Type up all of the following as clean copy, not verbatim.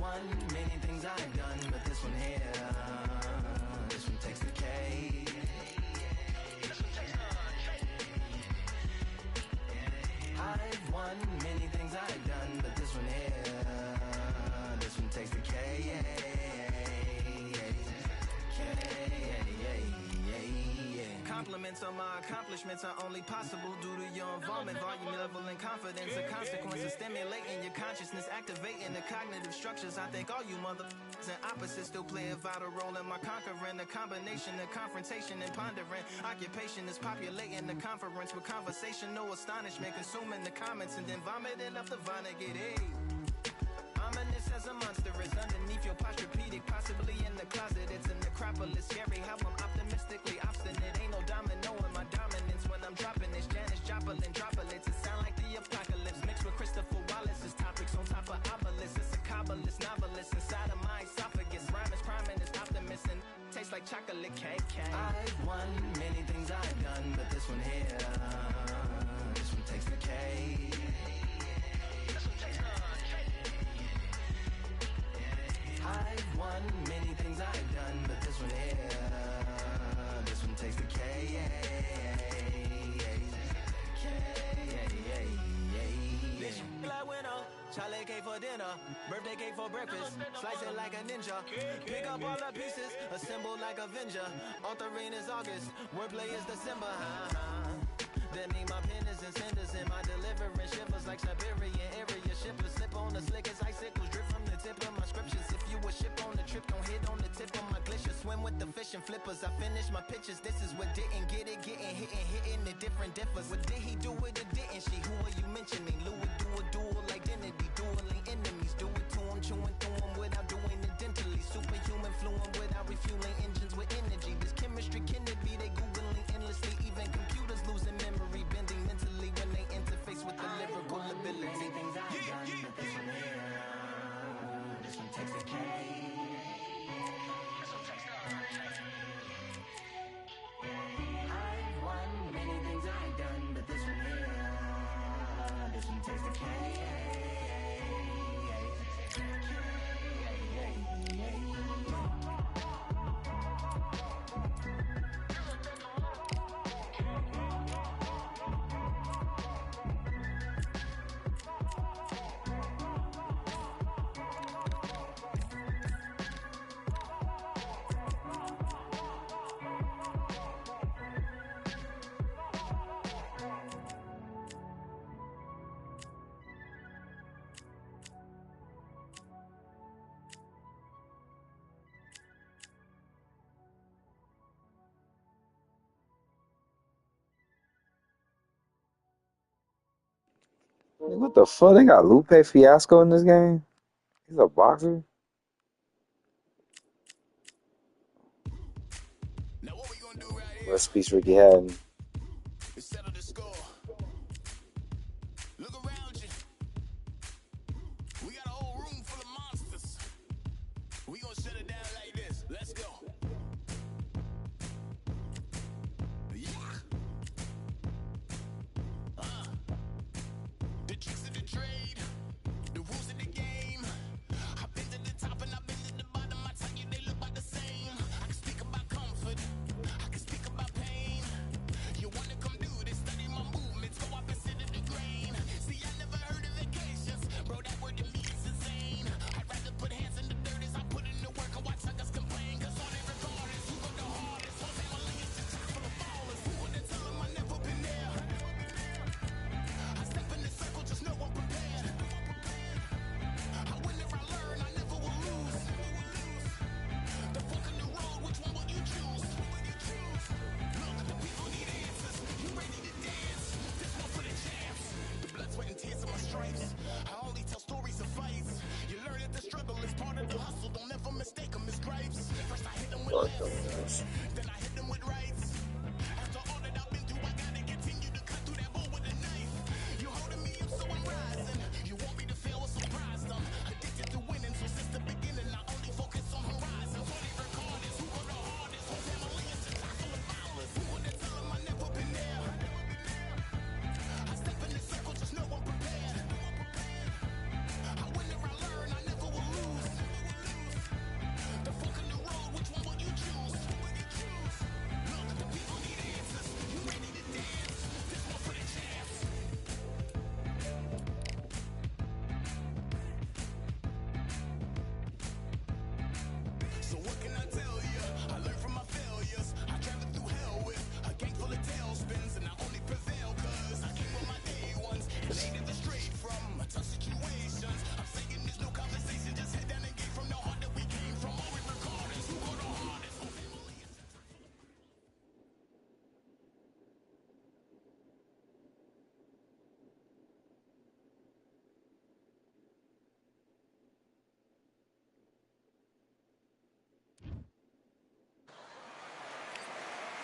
won many things I've done, but this one here, this one takes the cake. I've won many things I've done, but this one here, this one takes the cake. Compliments on my accomplishments are only possible due to your involvement, volume, level, and confidence. The consequences stimulating your consciousness, activating the cognitive structures. I think all you motherfuckers and opposites still play a vital role in my conquering. The combination of confrontation and pondering. Occupation is populating the conference with conversation, no astonishment, consuming the comments and then vomiting up the Vonnegut. Hey. Ominous as a monster is underneath your posturepedic, possibly in the closet. It's a necropolis, scary how I'm optimistically obstinate. Ain't no domino in my dominance when I'm dropping this. Janice Joplin droplets, it sound like the apocalypse mixed with Christopher Wallace's topics on top of obelisks. It's a kabbalist novelist inside of my esophagus. Rhyme is priming, it's optimist and tastes like chocolate cake. I've won many things I've done, but this one here, this one takes the cake. I've won many things I've done, but this one here, this one takes the cake. Like winner, Charlie cake for dinner, birthday cake for breakfast, slice it like a ninja, pick up all the pieces, assemble like Avenger, authoring is August, wordplay is December, That mean my pen is in cinders and my deliverance shivers like Siberian area shippers. Slip on the slick as icicles drip from the tip of my scriptures. If you a ship on the trip, don't hit on the tip of my glacier. Swim with the fish and flippers. I finish my pitches. This is what didn't get it, getting hitting the different differs. What did he do with it? Didn't she? Who are you mentioning? Lou would do a dual identity, dueling enemies. Do it to him, chewing through him without doing it dentally. Superhuman fluent without refueling engines with energy. This chemistry can it be? They googling endlessly. Even computers losing memory, bending mentally when they interface with the lyrical ability. Things I've done, but this one here, this one takes the cake. I've won many things I've done, but this one here, this one takes the cake. What the fuck? They got Lupe Fiasco in this game? He's a boxer? Now what we gonna do right here? What speech Ricky had? Is settle the score. Look around you. We got a whole room full of monsters. We gonna shut it down like this. Let's go. Yeah. The tricks of the trade, the rules of the game. I've been to the top and I've been to the bottom. I tell you they look about the same. I can speak about comfort, I can speak about pain. You wanna come do this, study my movements, go up and sit in the grain. See, I never heard of vacations, bro, that word to me is insane. I'd rather put hands in the dirt as I put in the work and watch suckers complain. Cause all they regard is who go the hardest. Whole family is just chock full of ballers. Who would've tell them I never been there? I step in the circle, just know I'm prepared. I win or I learn, I never will lose. The fork in the road, which one will you choose? Look, the people need answers. You ready to dance? This one for the champs. The blood, sweat, and tears of my stripes. I only tell stories of fights. You learn that the struggle is part of the hustle. Don't ever mistake them as gripes. First I hit them with lefts, then I hit them with rights. After all that I've been through, I gotta continue to cut through that bull with a knife. You holding me up, so I'm rising. You want me to fail, well, surprise them. Addicted to winning, so since the beginning, I only focus on horizons. All they record is who go the hardest. Whole family is just chock full of ballers. Who would've tell them I never been there? I step in the circle, just know I'm prepared. I win or I learn, I never will lose.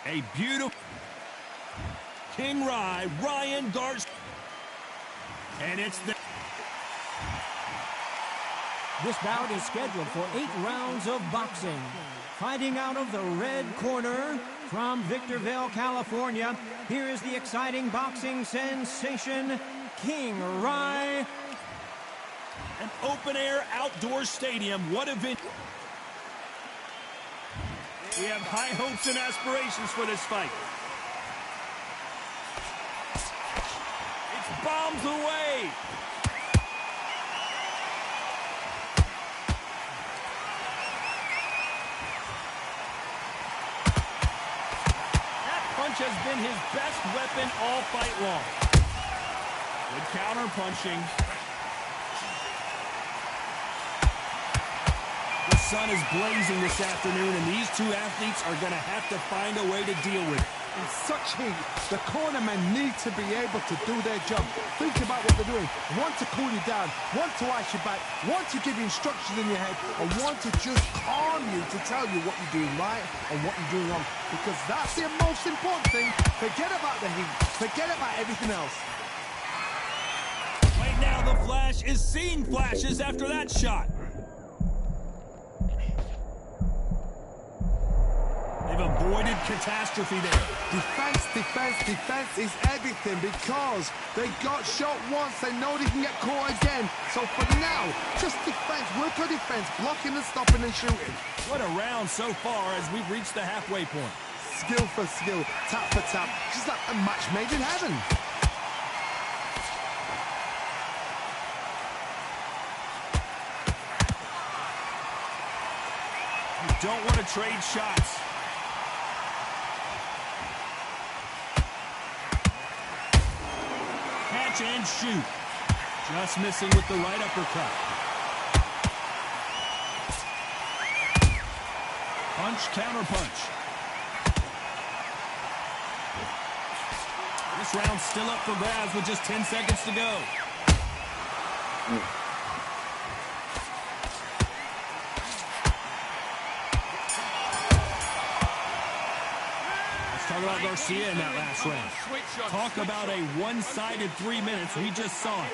A beautiful King Ryan Garcia. And it's the... This bout is scheduled for 8 rounds of boxing. Fighting out of the red corner from Victorville, California, here is the exciting boxing sensation, King Rye. An open-air outdoor stadium. What a venue. We have high hopes and aspirations for this fight. It's bombs away. That punch has been his best weapon all fight long. Good counter punching. The sun is blazing this afternoon, and these two athletes are going to have to find a way to deal with it. In such heat, the cornermen need to be able to do their job. Think about what they're doing. One to cool you down, one to ice you back, one to give you instructions in your head, and one to just calm you to tell you what you're doing right and what you're doing wrong. Because that's the most important thing. Forget about the heat. Forget about everything else. Right now, the Flash is seeing flashes after that shot. They've avoided catastrophe there. Defense, defense, defense is everything because they got shot once. They know they can get caught again. So for now, just defense, work on defense, blocking and stopping and shooting. What a round so far as we've reached the halfway point. Skill for skill, tap for tap, just like a match made in heaven. You don't want to trade shots. Catch and shoot. Just missing with the right uppercut. Punch, counter punch. This round's still up for grabs with just 10 seconds to go. Let's talk about Garcia in that last round. Talk about a one-sided 3 minutes. We just saw it.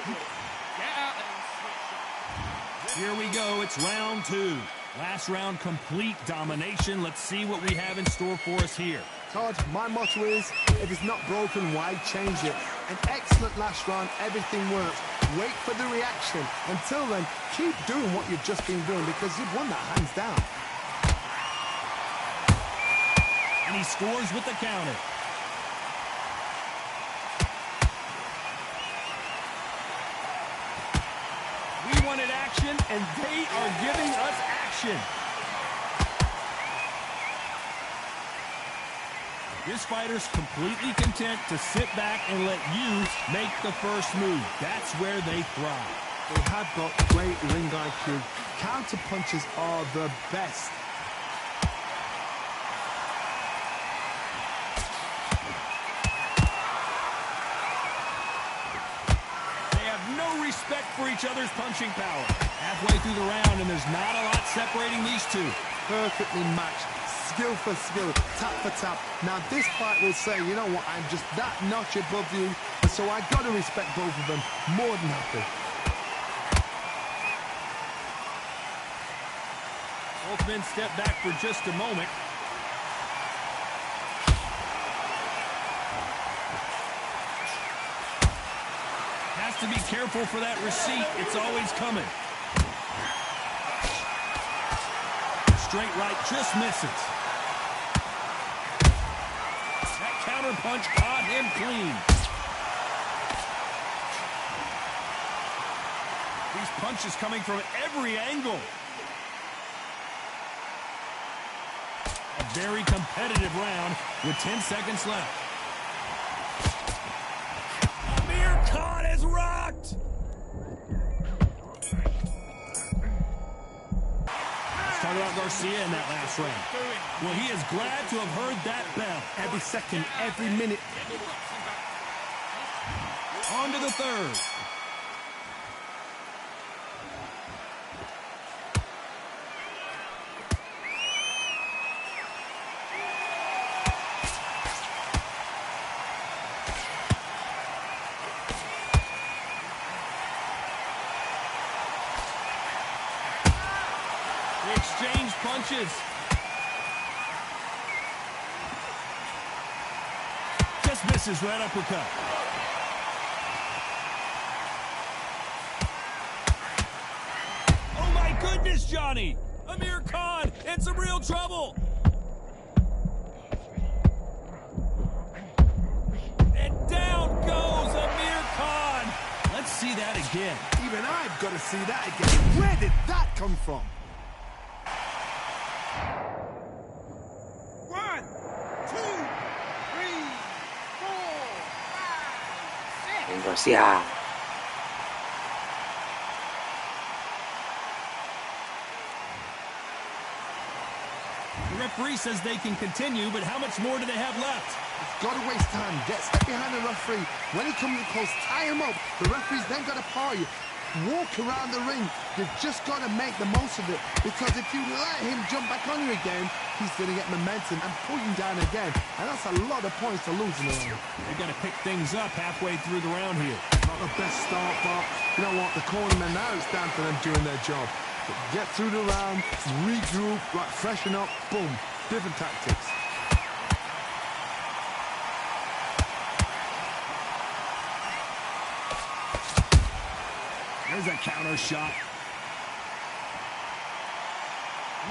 Here we go. It's round 2. Last round, complete domination. Let's see what we have in store for us here. Todd, my motto is, if it's not broken, why change it? An excellent last round, everything works. Wait for the reaction. Until then, keep doing what you've just been doing because you've won that hands down. And he scores with the counter. We wanted action, and they are giving us action. This fighter's completely content to sit back and let you make the first move. That's where they thrive. They have got great ring IQ. Counter punches are the best. They have no respect for each other's punching power. Halfway through the round, and there's not a lot separating these two. Perfectly matched. Skill for skill, tap for tap. Now this fight will say, you know what, I'm just that notch above you, and so I got to respect both of them more than happy. Both men step back for just a moment. Has to be careful for that receipt. It's always coming. Straight right just misses. That counter punch caught him clean. These punches coming from every angle. A very competitive round with 10 seconds left. Amir Khan is rocked. Talk about Garcia in that last round. Well, he is glad to have heard that bell. Every second, every minute. On to the third. punches. Just misses right uppercut. Oh my goodness, Johnny! Amir Khan in some real trouble. And down goes Amir Khan. Let's see that again. Even I've got to see that again. Where did that come from? 1, 2, 3, 4, 5, 6. And Garcia. The referee says they can continue, but how much more do they have left? Got to waste time. Step behind the referee. When he comes close, tie him up. The referee's then got to paw you. Walk around the ring. You've just got to make the most of it. Because if you let him jump back on you again, he's going to get momentum and pull you down again. And that's a lot of points to lose in the ring. They've got to pick things up halfway through the round here. Not the best start, but you know what? The cornermen, now it's down to them doing their job. Get through the round, regroup, right, freshen up, boom. Different tactics. There's a counter shot.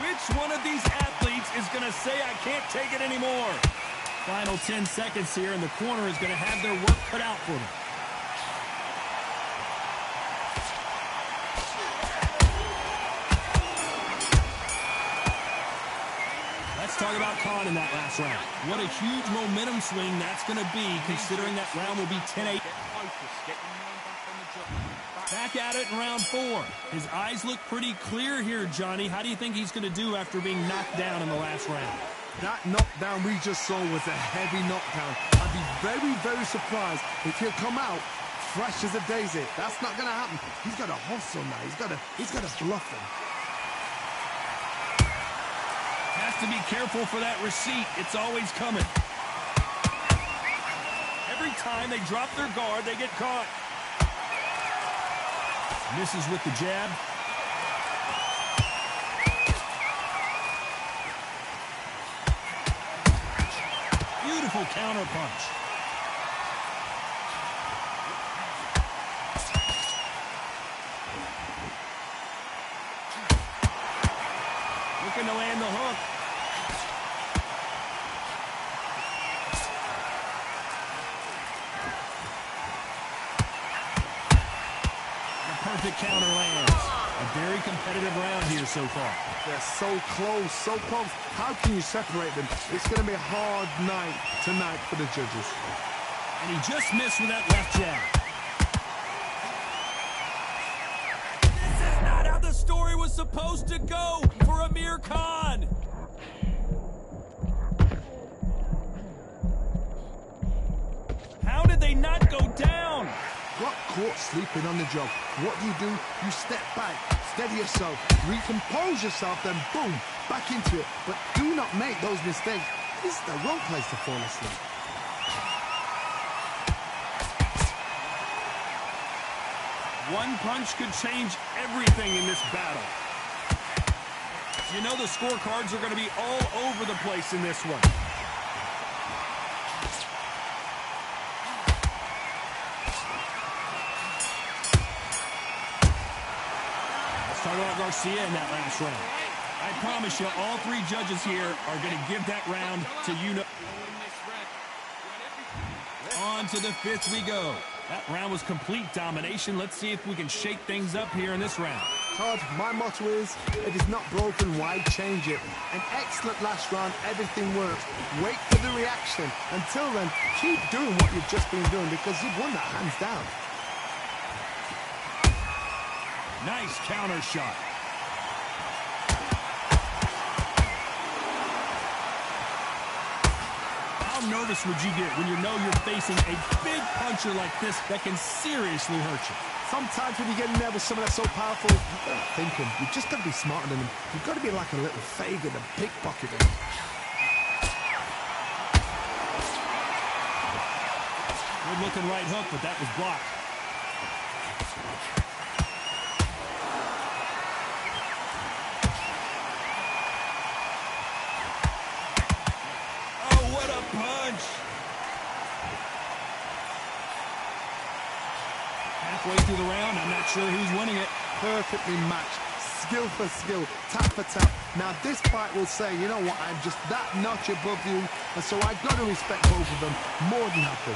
Which one of these athletes is going to say, I can't take it anymore? Final 10 seconds here, and the corner is going to have their work cut out for them. Let's talk about Khan in that last round. What a huge momentum swing that's going to be, considering that round will be 10-8. Back at it in round 4. His eyes look pretty clear here, Johnny. How do you think he's going to do after being knocked down in the last round? That knockdown we just saw was a heavy knockdown. I'd be very, very surprised if he'll come out fresh as a daisy. That's not going to happen. He's got to hustle now. He's got to bluff him. Has to be careful for that receipt. It's always coming. Every time they drop their guard, they get caught. Misses with the jab. Beautiful counter punch. Looking to land the hook. Perfect counter lands. A very competitive round here so far. They're so close, so close. How can you separate them? It's going to be a hard night tonight for the judges. And he just missed with that left jab. This is not how the story was supposed to go for Amir Khan. How did they not go down? Got caught sleeping on the job. What do? You step back, steady yourself, recompose yourself, then boom, back into it. But do not make those mistakes. This is the wrong place to fall asleep. One punch could change everything in this battle. You know the scorecards are going to be all over the place in this one. Talk about Garcia in that last round. I promise you, all three judges here are going to give that round to On to the 5th we go. That round was complete domination. Let's see if we can shake things up here in this round. Todd, my motto is, if it's not broken, why change it? An excellent last round, everything works. Wait for the reaction. Until then, keep doing what you've just been doing because you've won that hands down. Nice counter shot. How nervous would you get when you know you're facing a big puncher like this that can seriously hurt you? Sometimes when you get nervous, someone that's so powerful, you're not thinking. You've just got to be smarter than him. You've got to be like a little Fagin and pickpocket him. Good looking right hook, but that was blocked. punch. Halfway through the round, I'm not sure who's winning it. Perfectly matched, skill for skill, tap for tap. Now this fight will say, you know what, I'm just that notch above you, and so I've got to respect both of them more than happy.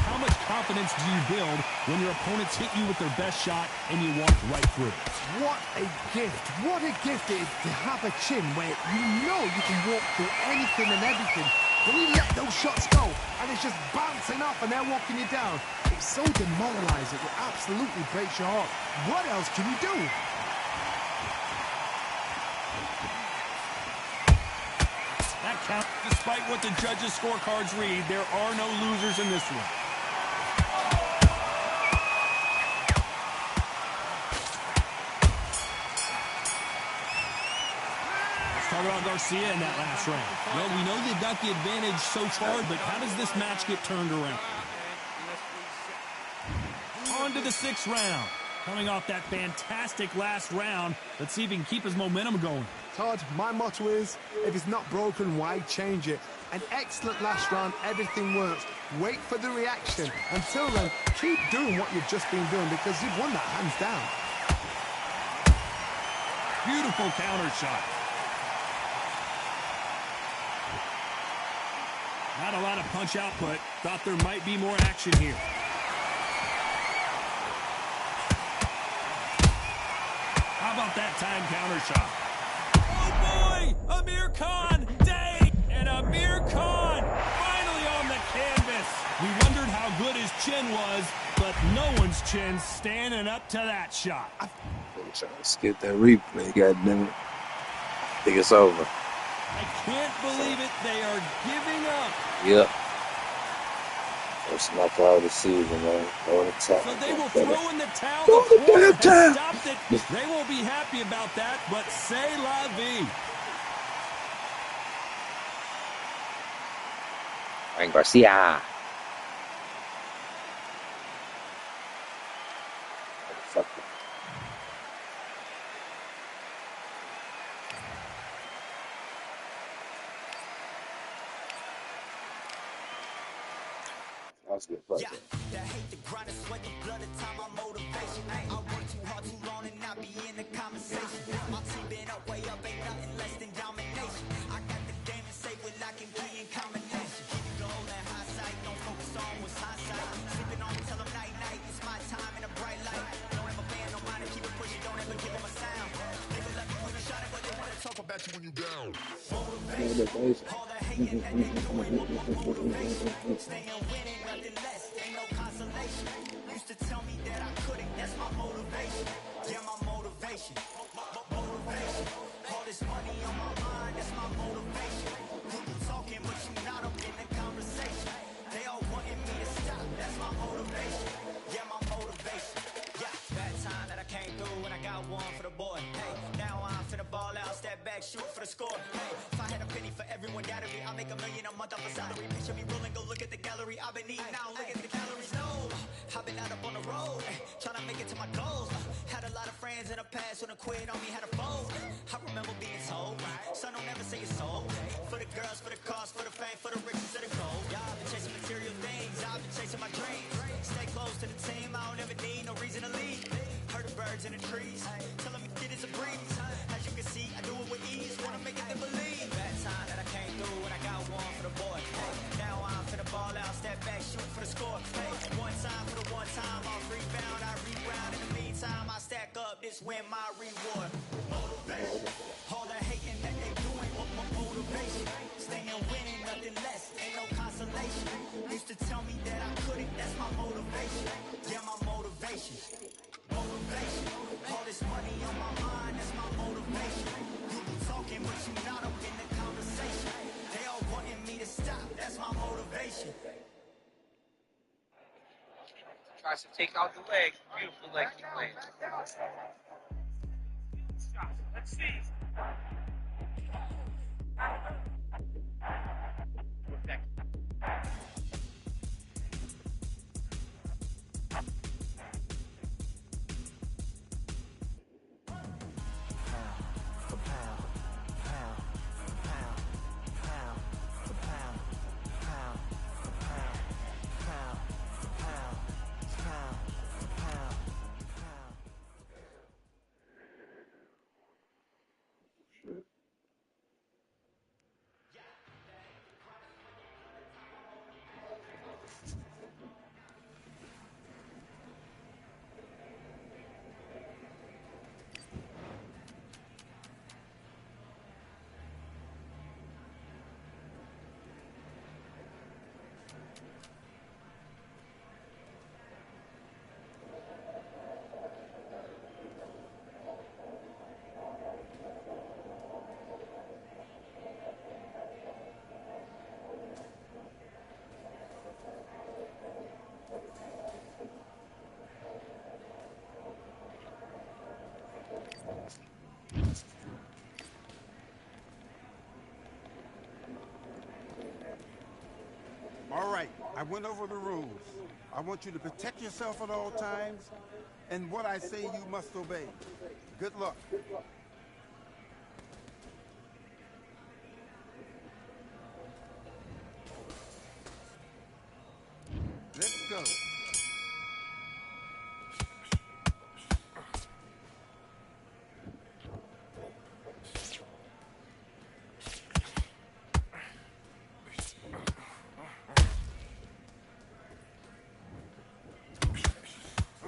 How much confidence do you build when your opponents hit you with their best shot and you walk right through it? What a gift. What a gift it is to have a chin where you know you can walk through anything and everything. When you let those shots go and it's just bouncing off and they're walking you down, it's so demoralizing. It absolutely breaks your heart. What else can you do? That counts. Despite what the judges' scorecards read, there are no losers in this one. Talk about Garcia in that last round. Well, we know they've got the advantage so far, but how does this match get turned around? On to the 6th round. Coming off that fantastic last round, let's see if he can keep his momentum going. Todd, my motto is, if it's not broken, why change it? An excellent last round, everything works. Wait for the reaction. Until then, keep doing what you've just been doing because you've won that hands down. Beautiful counter shot. Not a lot of punch output. Thought there might be more action here. How about that time counter shot? Oh boy! Amir Khan! Dang! And Amir Khan finally on the canvas. We wondered how good his chin was, but no one's chin standing up to that shot. I'm trying to skip that replay, goddammit. I think it's over. I can't believe it. They are giving up. Yep. First knockout of the season, man. No towel. So they will throw in the towel. Throw The the corner damn towel. has stopped it. They won't be happy about that, but c'est la vie. Ryan Garcia. Fuck it. That was a good fight. Yeah, that hate the grind and sweat the blood of time, my motivation. I work too hard too long and not be in the conversation. My team been up, way up, ain't nothing less than domination. I got the game and safe with lock and key in combination. Keep it goal and high sight, don't focus on what's hindsight. Sleeping on me, tell them night night, it's my time in a bright light. Don't ever band, no mind, keep it pushing, don't ever give them a sound. Nigga let me when you shot it, but they wanna talk about you when you down. Motivation, all the hating that they doing, motivation. Staying winning, nothing less, ain't no consolation. Used to tell me that I couldn't, that's my motivation. Yeah, my motivation. Motivation. All this money on my mind, that's my motivation. You talking, but you not up in the conversation. They all wanting me to stop, that's my motivation. Yeah, my motivation. Yeah, that time that I came through when I got one for the boy. Hey, now I'm finna ball out, step back, shoot for the score. Hey, if I had a penny for everyone doubted me, I'll make $1 million a month off a salary. Picture me rolling, go look at the gallery. I've been eating now, look at the calories. No, I've been out up on the road, trying to make it to my goals. Had a lot of friends in the past when I quit on me, had a fold. I remember being told, son, don't ever say it's sold. For the girls, for the cars, for the fame, for the riches, for the gold. Yeah, I've been chasing material things, I've been chasing my dreams. Stay close to the team, I don't ever need no reason to leave. Heard the birds in the trees, telling me it is a breeze. As you can see, I do it with ease, wanna make it then believe. That time that I came through when I got one for the boy. Hey, now I'm finna ball out, step back, shoot for the score. Hey, one time for the one time, I'll rebound, I reground. In the meantime, I stack up, this win my reward. Motivation, all the hating that they doing, motivation. Staying winning, nothing less, ain't no consolation. Used to tell me that I couldn't, that's my motivation. Yeah, my motivation. Motivation, all this money on my mind, that's my motivation. You be talking, but you not up in the conversation. They all wanting me to stop, that's my motivation. Tries to take out the leg. Beautiful leg he played. Let's see. went over the rules. I want you to protect yourself at all times, and what I say you must obey. Good luck. Let's go.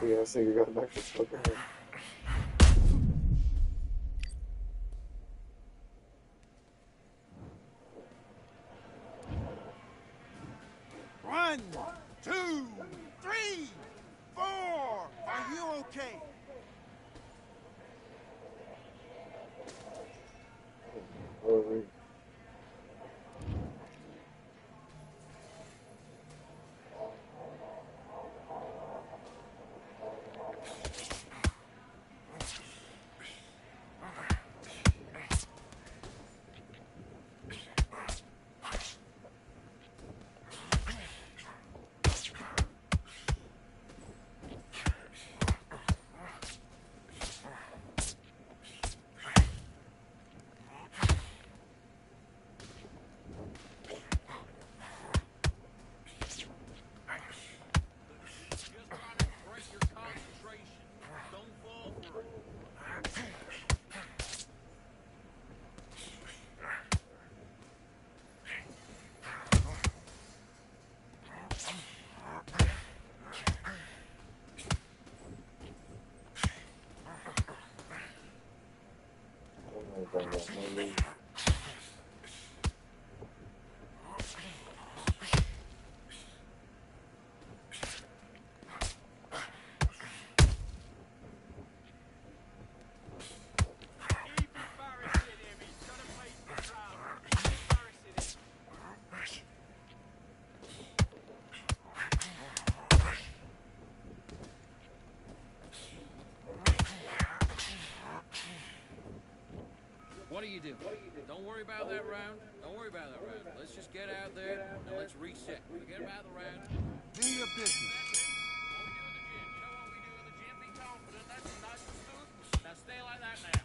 Yeah, I think you got knocked the fuck out. 1, 2, 3, 4. Are you okay? Oh, Just trying to break your concentration. Don't fall for it. I don't got no lead. Keep embarrassing him. He's gonna face the crowd. Keep embarrassing him. What do you do? Don't worry about that round. Don't worry about that round. Let's just get out there and let's reset. Forget about the round. Do your business. What we do in the gym, you know what we do in the gym? Be confident. That's nice and smooth. Now stay like that now.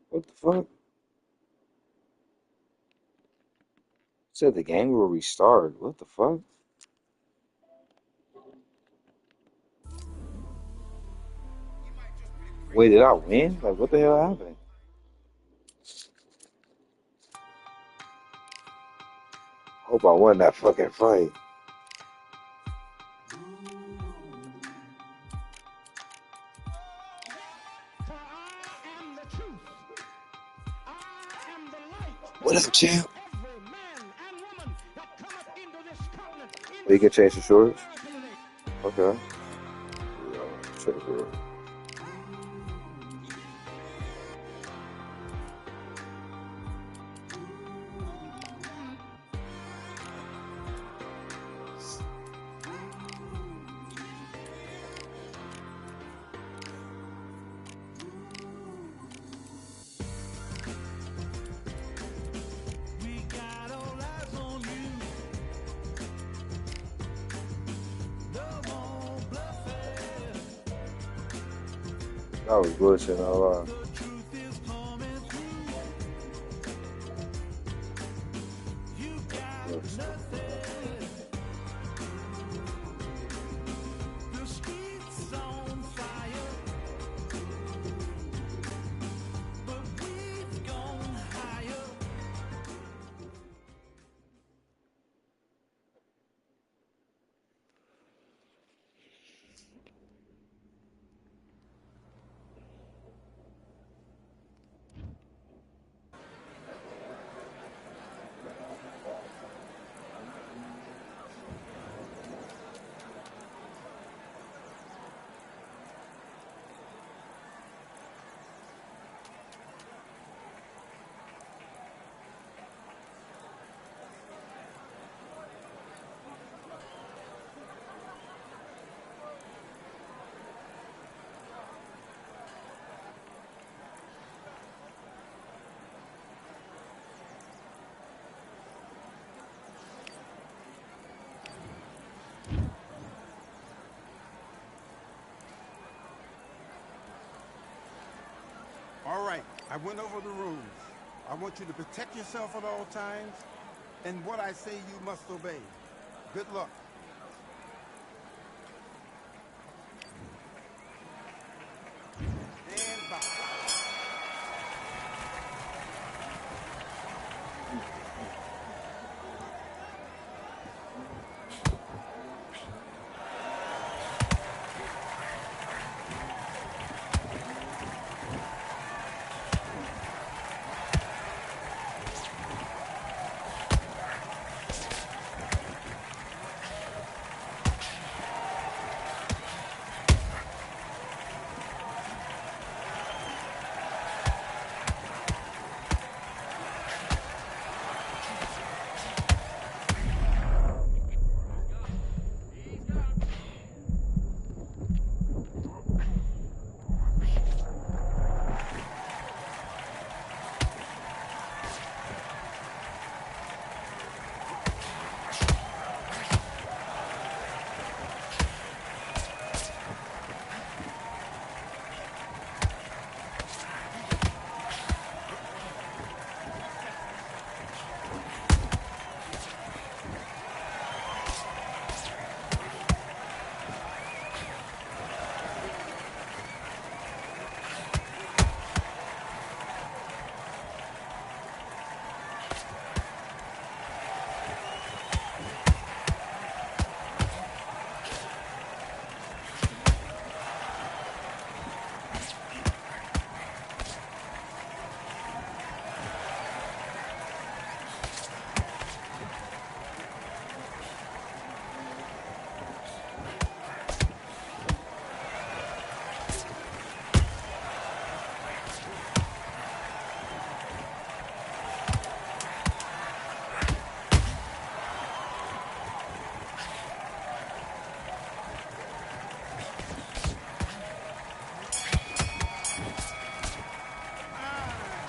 What the fuck? Said the game will restart. What the fuck? Wait, did I win? Like, what the hell happened? Hope I won that fucking fight. For I am the truth. I am the light. What up, champ? Every man and woman that cometh into this covenant. Oh, you can change the shorts? Okay. Check it out. We got all eyes on you. No more bluffing. That was bullshit, not a lie. The truth is coming through. You got nothing. The streets on fire, but we've gone higher. I went over the rules. I want you to protect yourself at all times, and what I say you must obey. Good luck. And box.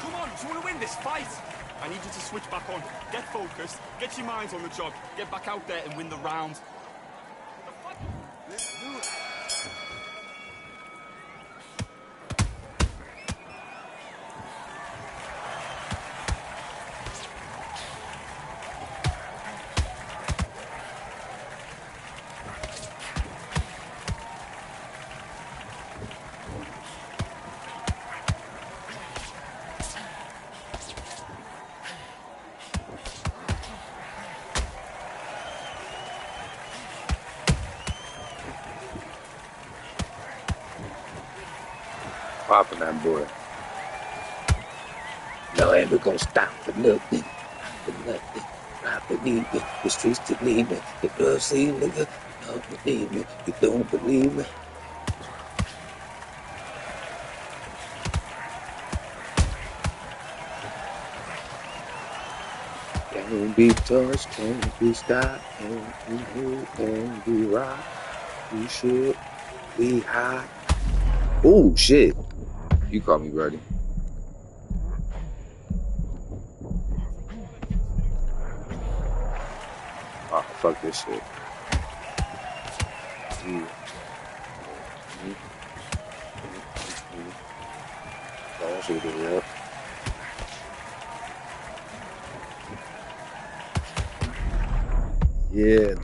Come on, do you want to win this fight? I need you to switch back on. Get focused, get your minds on the job, get back out there and win the round. Let's do it. Popping that boy. No ever gonna stop for nothing. For nothing. Right beneath me. The streets to leave me. The blood see nigga. You don't believe me. You don't believe me. Can't be touched, can't be stopped, can't be moved, can't be rocked. We should be high. Oh shit. You call me ready. Oh, fuck this shit. Oh, that shit is up. Yeah.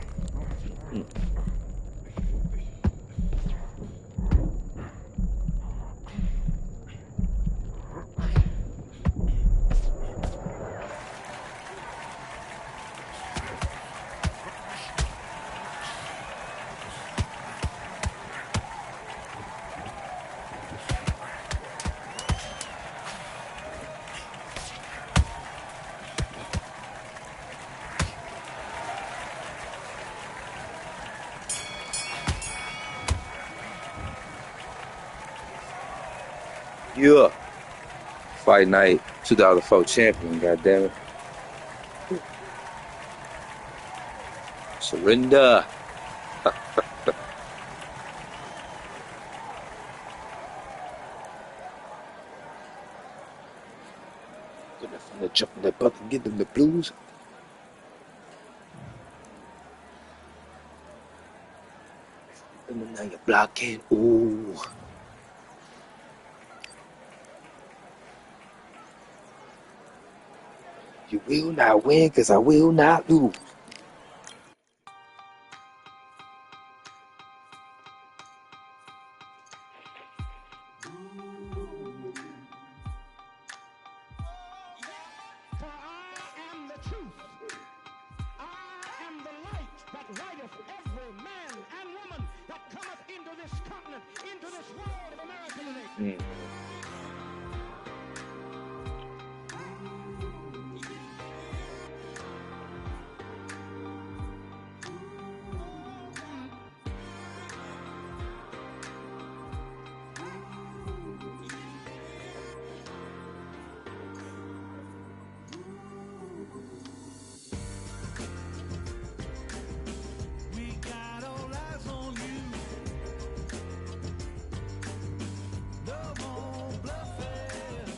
Yeah. Fight Night 2004 champion, goddammit. Surrender. Good enough to jump in that bucket and get them the blues. And now you're blocking. Ooh. You will not win because I will not lose. For I am the truth. I am the light that lighteth every man and woman that cometh into this continent, into this world of America today. We got all eyes on you. No more bluffing.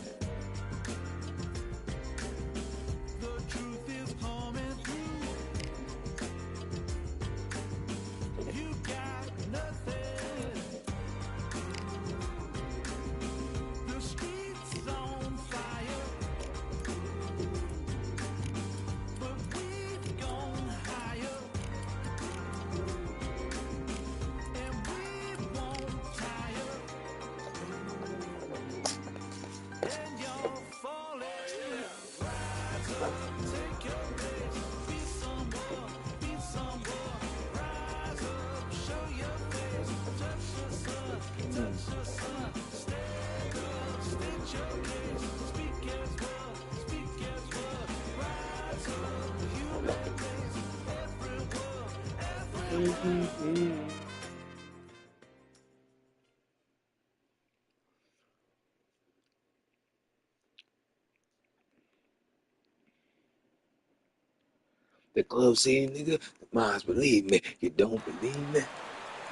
The truth is coming through. You got nothing. The streets on fire, but we've gone higher, and we won't tire. And you're falling. Rise up, take your place. Be someone, be someone. Rise up, show your face. Touch the sun, touch the sun. Stand up, state your case. Speak as one, speak as one. Rise up, human race. Everyone, everyone. The club saying, nigga, the minds believe me. You don't believe me?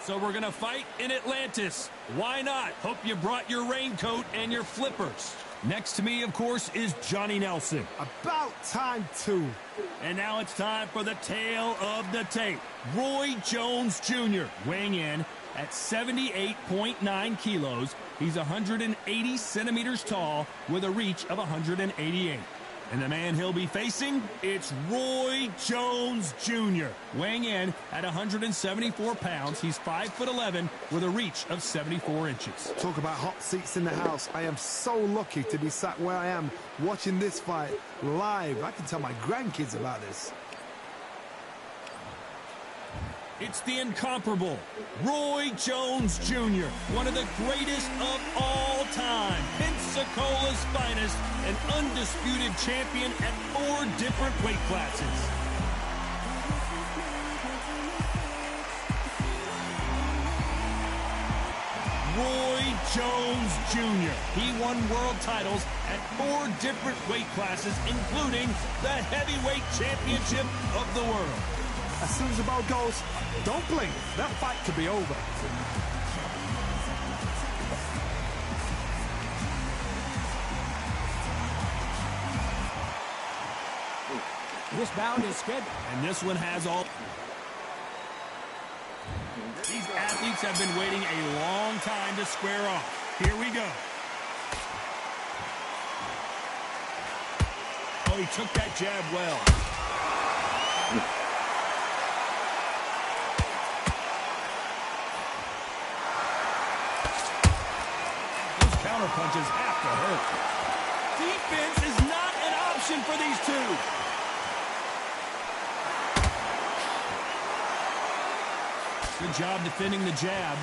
So we're gonna fight in Atlantis. Why not? Hope you brought your raincoat and your flippers. Next to me, of course, is Johnny Nelson. About time too. And now it's time for the tale of the tape. Roy Jones Jr. weighing in at 78.9 kilos. He's 180 centimeters tall with a reach of 188. And the man he'll be facing, it's Roy Jones Jr. weighing in at 174 pounds. He's 5'11" with a reach of 74 inches. Talk about hot seats in the house. I am so lucky to be sat where I am watching this fight live. I can tell my grandkids about this. It's the incomparable Roy Jones Jr., one of the greatest of all time. Pensacola's finest, an undisputed champion at 4 different weight classes. Roy Jones Jr. He won world titles at 4 different weight classes, including the heavyweight championship of the world. As soon as the ball goes, don't blink. That fight could be over. This bout is scheduled. And this one has all... These athletes have been waiting a long time to square off. Here we go. Oh, he took that jab well. Those counter punches have to hurt. Defense is not an option for these two. Good job defending the jab.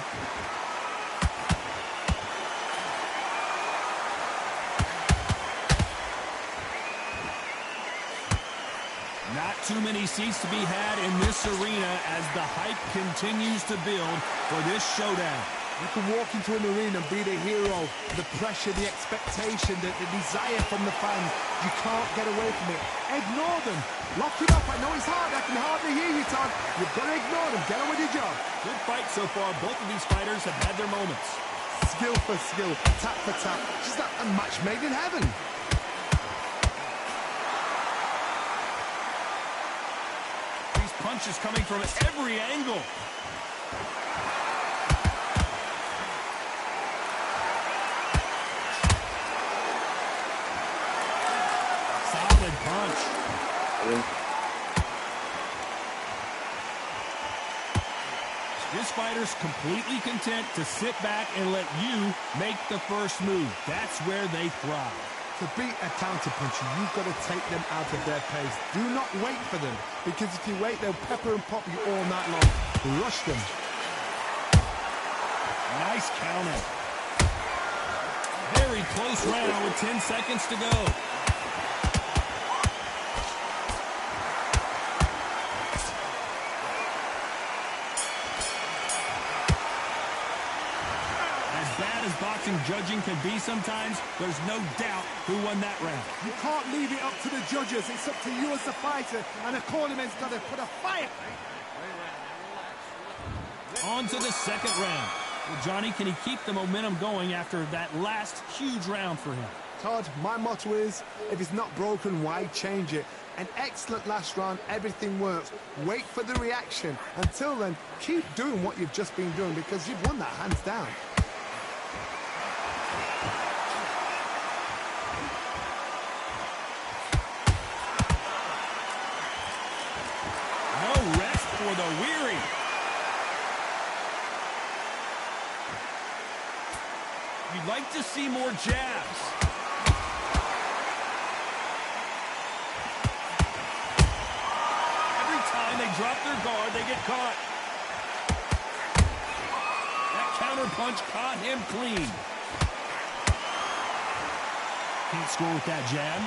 Not too many seats to be had in this arena as the hype continues to build for this showdown. You can walk into an arena and be the hero. The pressure, the expectation, the desire from the fans. You can't get away from it. Ignore them. Lock it up. I know it's hard. I can hardly hear you, Todd. You've got to ignore them. Get on with your job. Good fight so far. Both of these fighters have had their moments. Skill for skill, tap for tap. Just like a match made in heaven. These punches coming from every angle. Solid punch. This fighter's completely content to sit back and let you make the first move. That's where they thrive. To beat a counter-puncher, you've got to take them out of their pace. Do not wait for them, because if you wait, they'll pepper and pop you all night long. Rush them. Nice counter. Very close round with 10 seconds to go. Boxing judging can be sometimes, there's no doubt who won that round. You can't leave it up to the judges. It's up to you as the fighter, and the cornerman's got to put a fight. On to the second round. Well, Johnny, can he keep the momentum going after that last huge round for him? Todd, my motto is, if it's not broken, why change it? An excellent last round, everything works. Wait for the reaction. Until then, keep doing what you've just been doing, because you've won that hands down. For the weary. You'd like to see more jabs. Every time they drop their guard, they get caught. That counter punch caught him clean. Can't score with that jab.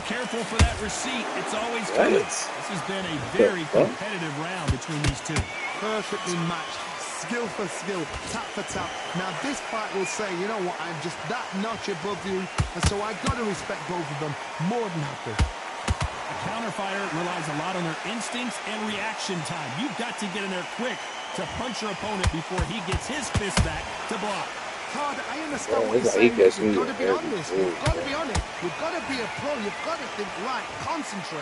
Careful for that receipt. It's always coming. This has been a very competitive round between these two. Perfectly matched. Skill for skill. Tap for tap. Now this fight will say, you know what, I'm just that notch above you, and so I got to respect both of them. More than happy. A counter fighter relies a lot on their instincts and reaction time. You've got to get in there quick to punch your opponent before he gets his fist back to block. Todd, I understand what you're saying. You've got to be on this. You've got to be on it. You've got to be a pro. You've got to think right. Concentrate.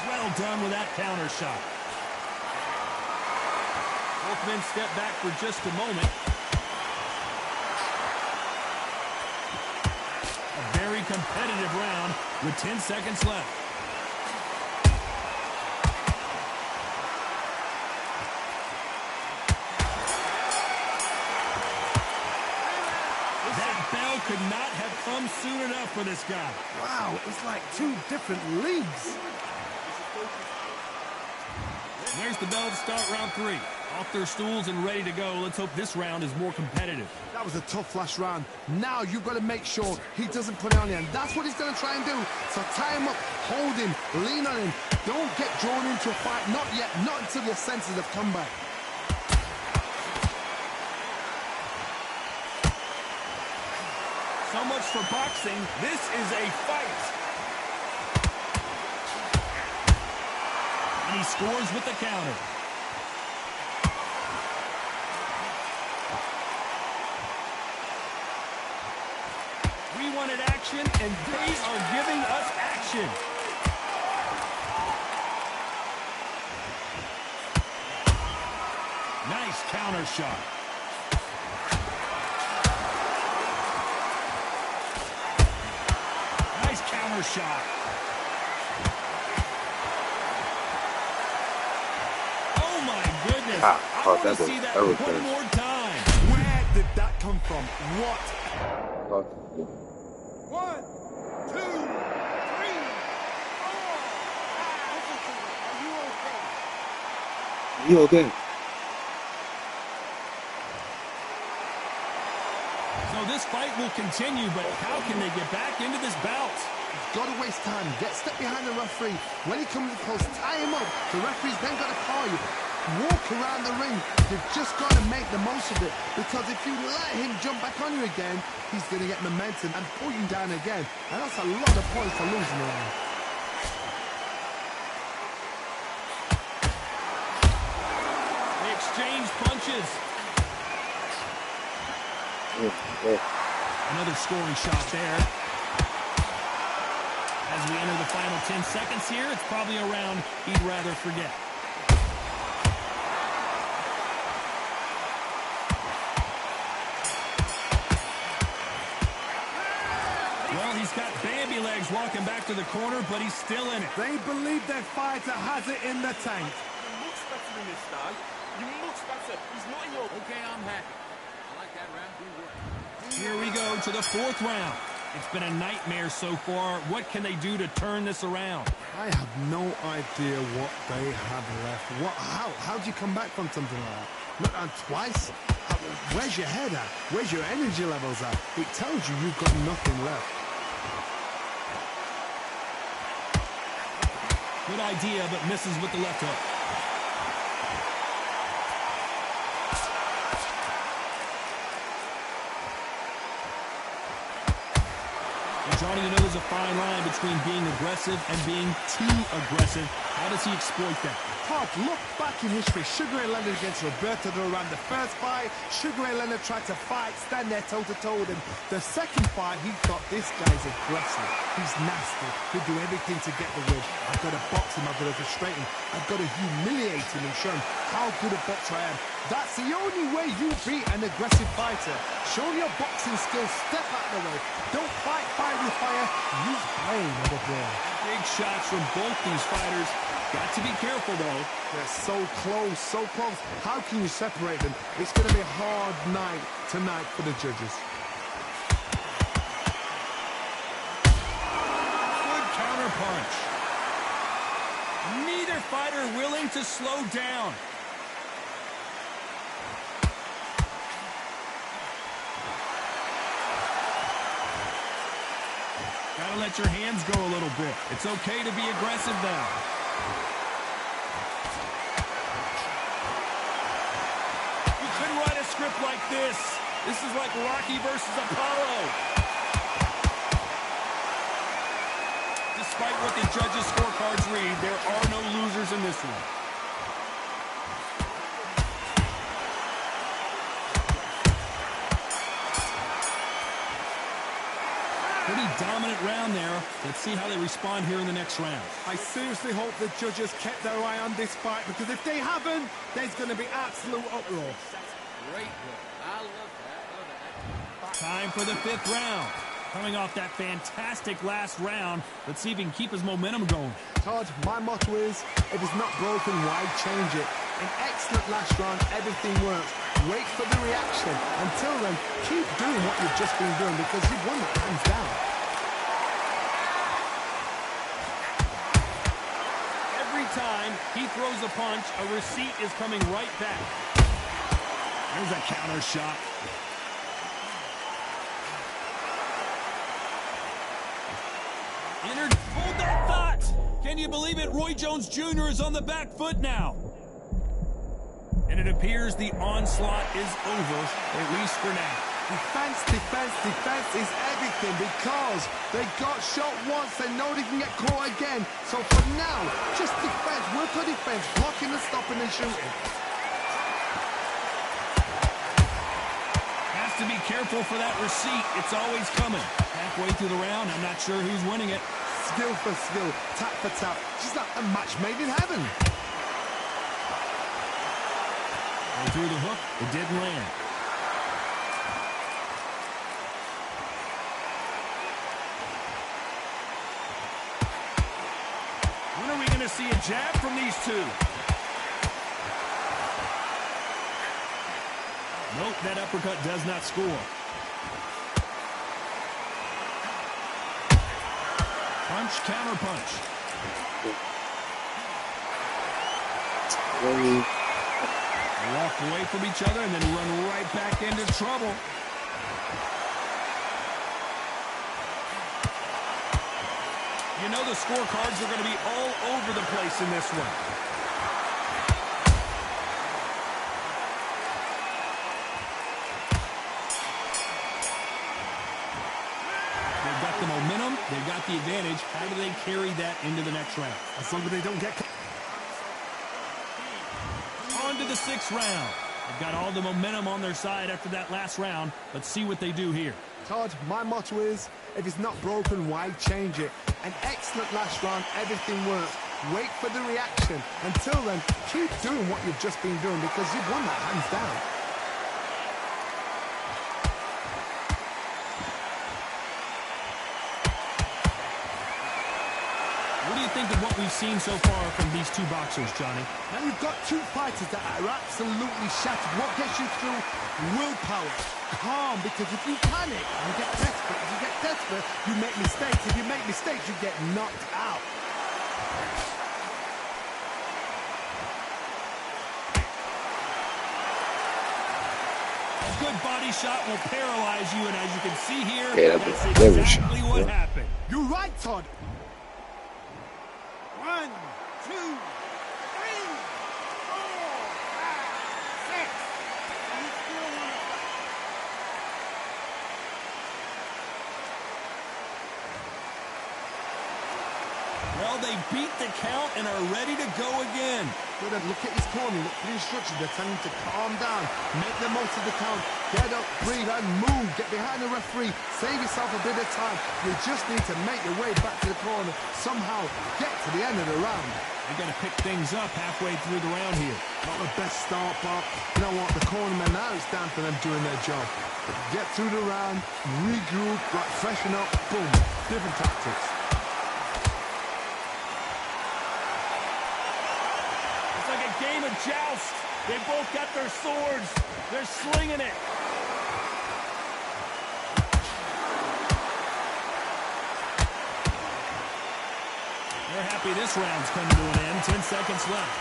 Well done with that counter shot. Both men step back for just a moment. A very competitive round with 10 seconds left. Could not have come soon enough for this guy. Wow, it's like two different leagues. There's the bell to start round 3. Off their stools and ready to go. Let's hope this round is more competitive. That was a tough last round. Now you've got to make sure he doesn't put it on you, and that's what he's going to try and do. So tie him up, hold him, lean on him. Don't get drawn into a fight. Not yet. Not until your senses have come back. So much for boxing. This is a fight. And he scores with the counter. We wanted action, and they are giving us action. Nice counter shot. Counter shot. Oh my goodness. I want to see that one more time. Where did that come from? What? 1, 2, 3, 4. You okay? So this fight will continue, but how can they get back into this bout? Got to waste time. Get step behind the referee. When he comes close, tie him up. The referee's then got to call you. Walk around the ring. You've just got to make the most of it. Because if you let him jump back on you again, he's going to get momentum and pull you down again. And that's a lot of points for losing around. They exchange punches. Another scoring shot there. As we enter the final 10 seconds here, it's probably a round he'd rather forget. Well, he's got Bambi legs walking back to the corner, but he's still in it. They believe their fighter has it in the tank. You're much better than this, Dan. You're much better. He's not in your... Okay, I'm happy. I like that round. Good work. Here we go to the 4th round. It's been a nightmare so far. What can they do to turn this around? I have no idea what they have left. How do you come back from something like that? Not on twice? Where's your head at? Where's your energy levels at? It tells you you've got nothing left. Good idea, but misses with the left hook. Johnny, you know there's a fine line between being aggressive and being too aggressive. How does he exploit that? Todd, look back in history. Sugar Ray Leonard against Roberto Duran. The first fight, Sugar Ray Leonard tried to fight, stand there toe-to-toe with him. The second fight, he thought, this guy's aggressive. He's nasty. He'll do everything to get the win. I've got to box him. I've got to frustrate him. I've got to humiliate him and show him how good a boxer I am. That's the only way you beat an aggressive fighter. Show your boxing skills. Step out of the way. Don't fight fire with fire. Use brain with a brain. Big shots from both these fighters. Got to be careful, though. They're so close, so close. How can you separate them? It's going to be a hard night tonight for the judges. Good counter punch. Neither fighter willing to slow down. Gotta let your hands go a little bit. It's okay to be aggressive now. You couldn't write a script like this. This is like Rocky versus Apollo. Despite what the judges' scorecards read, there are no losers in this one. Pretty dominant round there. Let's see how they respond here in the next round. I seriously hope the judges kept their eye on this fight, because if they haven't, there's going to be absolute uproar. Great work. I love that. Time for the 5th round. Coming off that fantastic last round, let's see if he can keep his momentum going. Todd, my motto is, if it's not broken, why change it? An excellent last round, everything works. Wait for the reaction. Until then, keep doing what you've just been doing, because you've won that hands down. Every time he throws a punch, a receipt is coming right back. There's a counter shot. Hold that thought! Can you believe it? Roy Jones Jr. is on the back foot now. And it appears the onslaught is over, at least for now. Defense, defense, defense is everything, because they got shot once, they know they can get caught again. So for now, just defense, work on defense, blocking and stopping and shooting. Has to be careful for that receipt. It's always coming. Halfway through the round, I'm not sure who's winning it. Skill for skill, tap for tap, just like a match made in heaven. And through the hook, it didn't land. When are we going to see a jab from these two? Nope, that uppercut does not score. Punch, counter punch. Walk away from each other and then run right back into trouble. You know the scorecards are going to be all over the place in this one. They've got the momentum, they've got the advantage. How do they carry that into the next round? As long as they don't get... On to the 6th round. They've got all the momentum on their side after that last round. Let's see what they do here. Todd, my motto is, If it's not broken, why change it? An excellent last round, everything works. Wait for the reaction. Until then, keep doing what you've just been doing because you've won that hands down. What do you think of what we've seen so far from these two boxers, Johnny? Now you've got two fighters that are absolutely shattered. What gets you through? Willpower. Calm, because if you panic, you get desperate. If you get desperate, you make mistakes. If you make mistakes, you get knocked out. A good body shot will paralyze you, and as you can see here, Yeah, that's that's a exactly what shot. happened. You're right, Todd. 1, 2, 3, 4, 5, 6. And you still want to fight. Well, they beat the count and are ready to go again. Look at his corner. Look at the instructions. They're telling him to calm down. Make the most of the count. Get up, breathe, and move. Get behind the referee. Save yourself a bit of time. You just need to make your way back to the corner. Somehow get to the end of the round. They're going to pick things up halfway through the round here. Not the best start, but you know what? The cornermen, now it's down to them doing their job. Get through the round, regroup, right, freshen up, boom. Different tactics. It's like a game of joust. They both got their swords. They're slinging it. They're happy this round's coming to an end. 10 seconds left.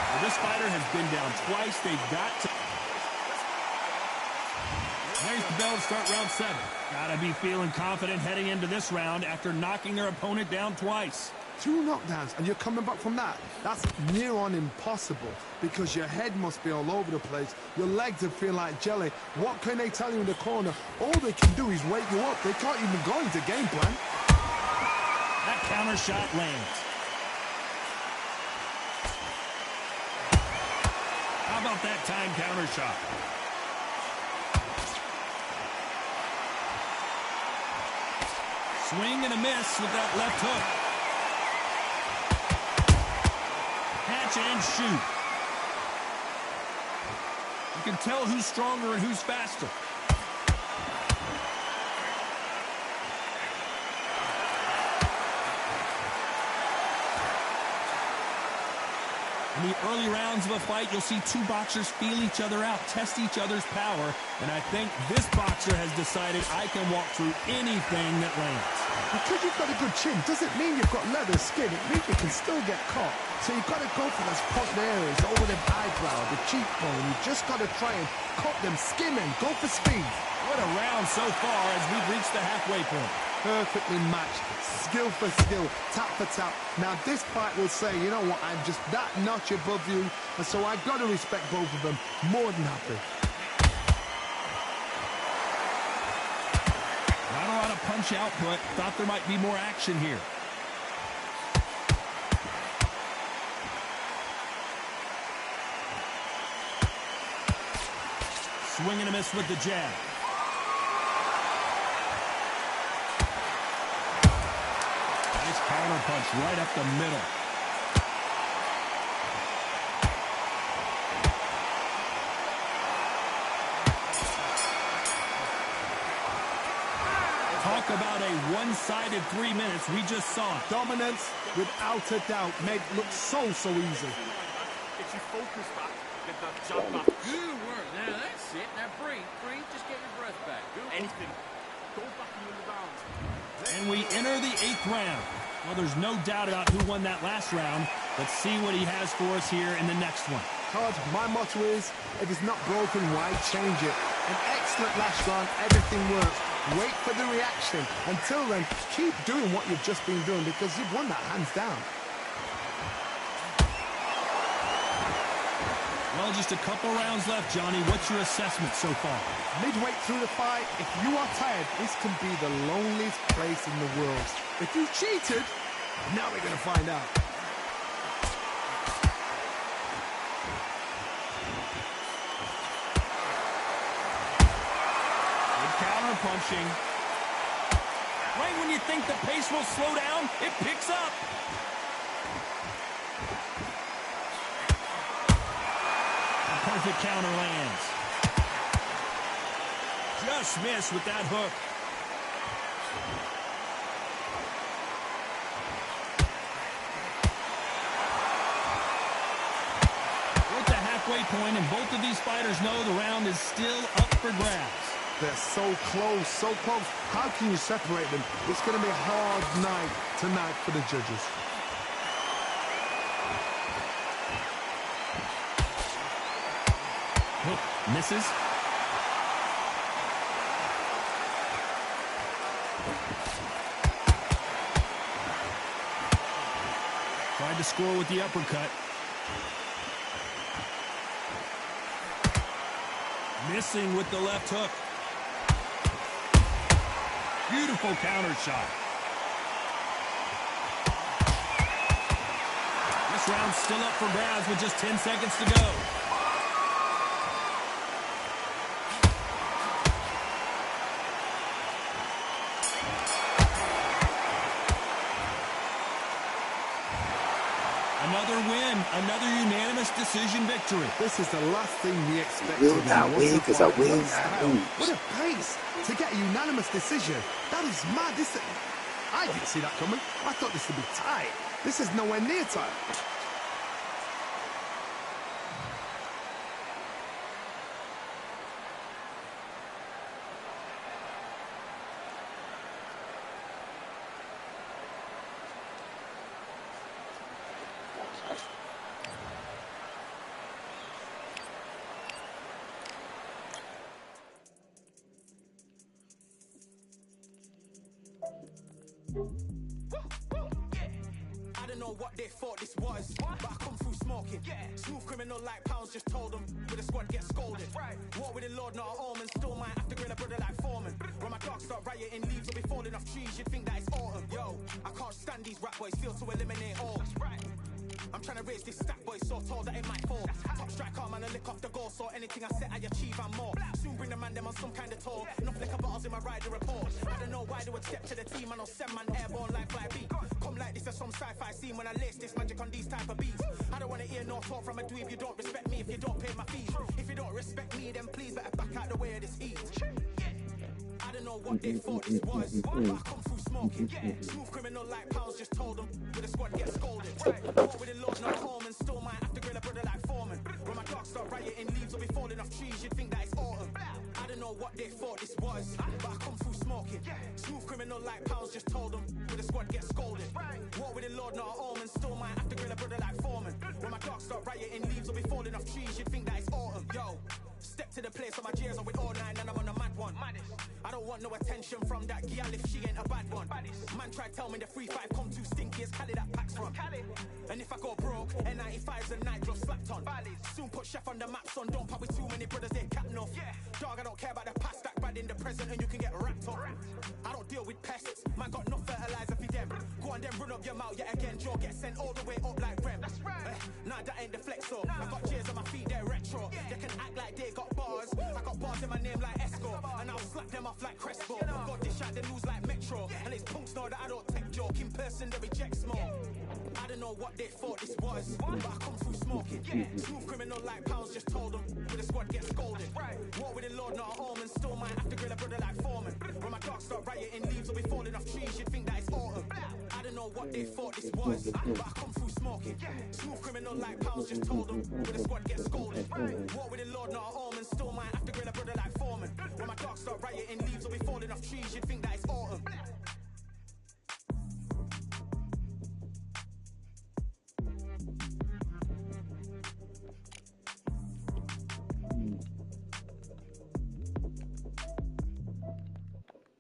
Well, this fighter has been down twice. They've got to... There's the bell to start round 7. Gotta be feeling confident heading into this round after knocking their opponent down twice. 2 knockdowns, and you're coming back from that. That's near on impossible because your head must be all over the place. Your legs are feeling like jelly. What can they tell you in the corner? All they can do is wake you up. They can't even go into game plan. That counter shot lands. How about that time counter shot? Swing and a miss with that left hook. Catch and shoot. You can tell who's stronger and who's faster. In the early rounds of a fight, you'll see two boxers feel each other out, test each other's power, and I think this boxer has decided I can walk through anything that lands. Because you've got a good chin doesn't mean you've got leather skin. It means you can still get caught. So you've got to go for those popped areas, over the eyebrow, the cheekbone. You've just got to try and cut them, skim them, go for speed. What a round so far as we've reached the halfway point. Perfectly matched, skill for skill, tap for tap. Now this fight will say, you know what, I'm just that notch above you, and so I've got to respect both of them. More than happy. Not a lot of punch output. Thought there might be more action here. Swing and a miss with the jab. Nice counter punch right up the middle. Talk about a one-sided 3 minutes. We just saw it. Dominance, without a doubt, made it look so easy. Get your focus back. Get that jab back. Good work. Now that's it. Now breathe. Just get your breath back. Anything. Go back and win the round. And we enter the 8th round. Well, there's no doubt about who won that last round. Let's see what he has for us here in the next one. Todd, my motto is, if it's not broken, why change it? An excellent last round, everything works. Wait for the reaction. Until then, keep doing what you've just been doing because you've won that hands down. Well, just a couple rounds left, Johnny. What's your assessment so far? Midway through the fight, if you are tired, this can be the loneliest place in the world. If you cheated, now we're going to find out. punching. Right when you think the pace will slow down, it picks up. A perfect counter lands. Just missed with that hook. We're at the halfway point, and both of these fighters know the round is still up for grabs. They're so close, so close. How can you separate them? It's going to be a hard night tonight for the judges. Hook misses. Tried to score with the uppercut. Missing with the left hook. Beautiful counter shot. This round's still up for grabs with just 10 seconds to go. Another win, another unanimous decision victory. This is the last thing we expected. Will not win because I will not lose. What a pace to get a unanimous decision. That is mad. I didn't see that coming. I thought this would be tight. This is nowhere near tight. I don't know what they thought this was, but I come through smoking. Smooth criminal like pounds, just told them with a squad get scolded. War with the Lord, not an omen. Still might have to grill a brother like Foreman. When my dogs start rioting, leaves will be falling off trees. You'd think that it's autumn. Yo, I can't stand these rap boys, feel to eliminate all. I'm trying to raise this stack, boy, so tall that it might fall. Top striker, man, I lick off the goal, so anything I set, I achieve and more. Soon bring the man them on some kind of tour. Enough liquor bottles in my rider report. I don't know why they would step to the team, and I'll send man airborne like fly beat. Come like this as some sci-fi scene when I lace this magic on these type of beats. I don't want to hear no talk from a dweeb. You don't respect me if you don't pay my fees. If you don't respect me, then please better back out the way of this heat. I don't know what they thought this was, but I come through smoking. Smooth criminal like pounds, just told them with a squad get scolded. War with the Lord, not home, and still might have to grill a brother like Foreman. When my dogs start rioting, leaves will be falling off trees. You'd think that it's autumn. I don't know what they thought this was, but I come through smoking. Smooth criminal like pounds, just told them with a squad get scolded. War with the Lord, not home, and still might have to grill a brother like Foreman. When my dogs start rioting, leaves will be falling off trees. You'd think that it's autumn. Yo, step to the place on my jeers on with all nine, and I'm on a mad one. I don't want no attention from that gal if she ain't a bad one. Man try tell me the 3-5 come too stinky as Cali that packs from. And if I go broke, N95's a nightclub slapped on. Soon put chef on the map, son. Don't pop with too many brothers, they cap enough. Dog, I don't care about the past, that bad in the present, and you can get wrapped up. I don't deal with pests, man got no fertilizer for them. Go on then run up your mouth yet again, Joe get sent all the way up like Rem. Nah, that ain't the flex up. I got cheers on my feet, they're retro. They can act like they got bars. I got bars in my name like Esco, and I'll slap them off like Crespo. Got dish out the news like Metro, and it's punks know that I don't take joke. In person, they reject smoke. I don't know what they thought this was, but I come through smoking. Smooth criminal like pounds, just told them with a squad get scolded. War with the Lord, not a omen. Still might have to grill a brother like Foreman. When my dogs start rioting, leaves will be falling off trees. You'd think that it's autumn. I don't know what they thought this was, but I come through smoking. Smooth criminal like pounds, just told them with a squad get scolded. War with the Lord, not a omen. Still might have to grill a brother like Foreman. When my dogs start rioting, leaves will be falling off trees. You'd think that